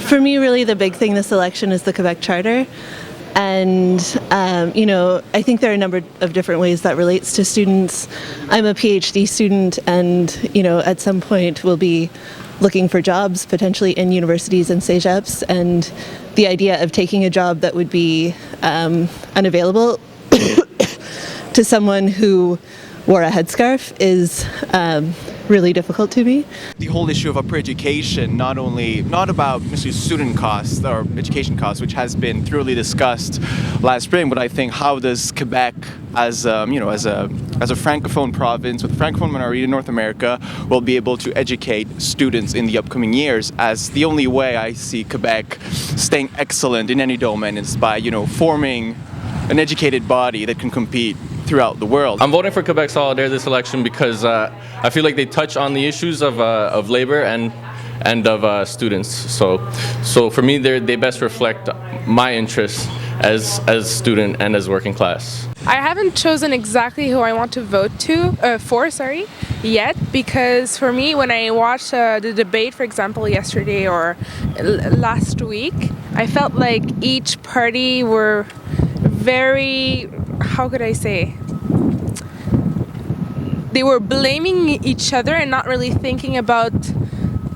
For me, really, the big thing this election is the Quebec Charter. And, I think there are a number of different ways that relates to students. I'm a PhD student and, at some point will be looking for jobs, potentially in universities and cégeps. And the idea of taking a job that would be unavailable to someone who wore a headscarf is really difficult to me. The whole issue of upper education, not about necessarily student costs or education costs, which has been thoroughly discussed last spring, but I think how does Quebec, as a francophone province with a francophone minority in North America, will be able to educate students in the upcoming years? As the only way I see Quebec staying excellent in any domain is by forming an educated body that can compete throughout the world. I'm voting for Quebec Solidaire this election because I feel like they touch on the issues of labor and of students. So for me, they best reflect my interests as student and as working class. I haven't chosen exactly who I want to vote for yet, because for me, when I watched the debate, for example, yesterday or last week, I felt like each party were very, how could I say, they were blaming each other and not really thinking about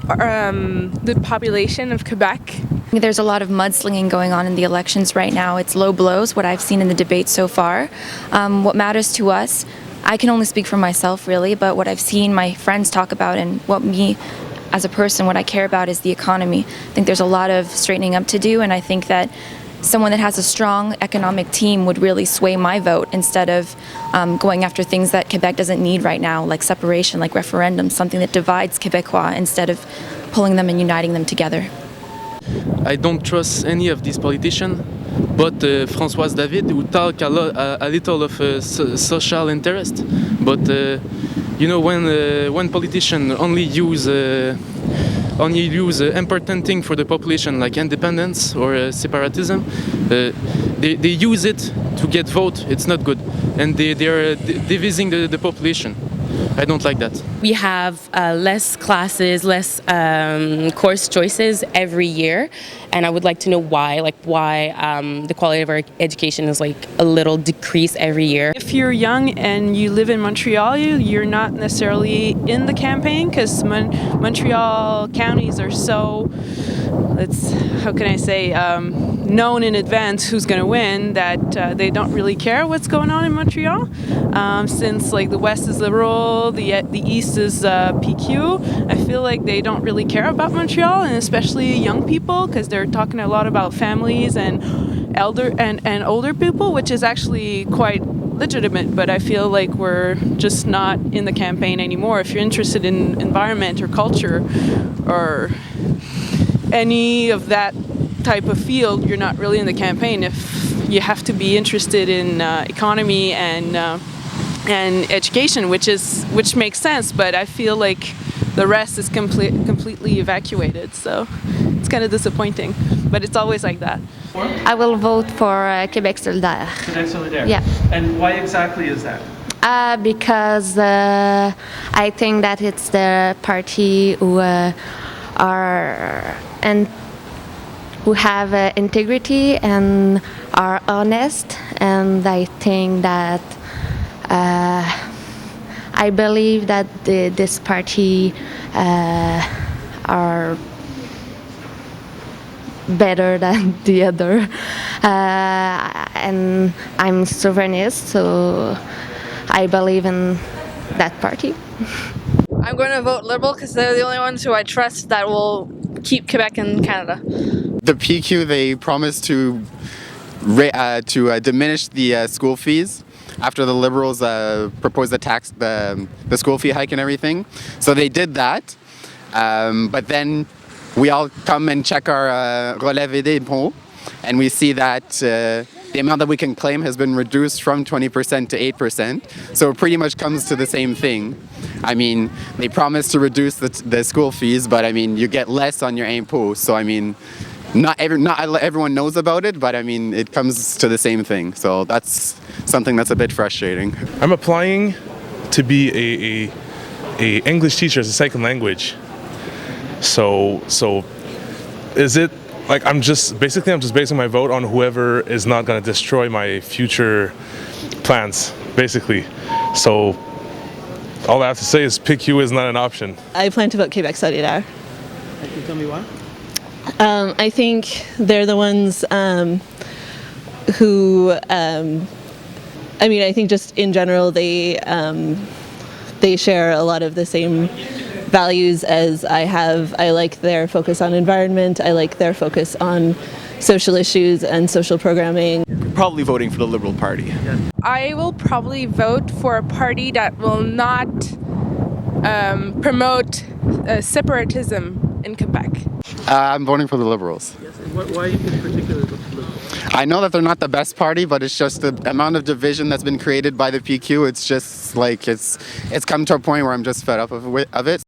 the population of Quebec. There's a lot of mudslinging going on in the elections right now. It's low blows, what I've seen in the debate so far. What matters to us, I can only speak for myself really, but what I've seen my friends talk about and what me as a person, what I care about is the economy. I think there's a lot of straightening up to do, and I think that someone that has a strong economic team would really sway my vote instead of going after things that Quebec doesn't need right now, like separation, like referendum, something that divides Quebecois instead of pulling them and uniting them together. I don't trust any of these politicians, but Françoise David, who talk a little of social interest. But when politicians only use important thing for the population like independence or separatism, they use it to get vote. It's not good, and they are dividing the population. I don't like that. We have less classes, less course choices every year, and I would like to know why the quality of our education is like a little decrease every year. If you're young and you live in Montreal, you're not necessarily in the campaign because Montreal counties are so, known in advance who's going to win that they don't really care what's going on in Montreal. Since like the West is Liberal, the East is PQ, I feel like they don't really care about Montreal, and especially young people, because they're talking a lot about families and older people, which is actually quite legitimate, but I feel like we're just not in the campaign anymore. If you're interested in environment or culture or any of that type of field, you're not really in the campaign. If you have to be interested in economy and education, which makes sense, but I feel like the rest is completely evacuated, so it's kind of disappointing, but it's always like that. I will vote for Quebec Solidaire. Quebec Solidaire? Yeah. And why exactly is that? Because I think that it's the party who who have integrity and are honest, and I think that I believe that this party are better than the other, and I'm sovereignist, so I believe in that party. I'm going to vote Liberal because they're the only ones who I trust that will keep Quebec in Canada. The PQ, they promised to diminish the school fees after the Liberals proposed the school fee hike and everything. So they did that, but then we all come and check our relevé d'impôt, and we see that the amount that we can claim has been reduced from 20% to 8%. So it pretty much comes to the same thing. I mean, they promised to reduce the school fees, but I mean, you get less on your impôt. So I mean, not everyone knows about it, but I mean, it comes to the same thing. So that's something that's a bit frustrating. I'm applying to be a English teacher as a second language. So is it like I'm just basing my vote on whoever is not going to destroy my future plans, basically. So all I have to say is PQ is not an option. I plan to vote Quebec Solidaire. Can you tell me why? I think they're the ones who, I think just in general they share a lot of the same values as I have. I like their focus on environment. I like their focus on social issues and social programming. Probably voting for the Liberal Party. I will probably vote for a party that will not promote separatism in Quebec. I'm voting for the Liberals. Yes. And why in particular vote for Liberals? I know that they're not the best party, but it's just the amount of division that's been created by the PQ. It's just like it's come to a point where I'm just fed up of it.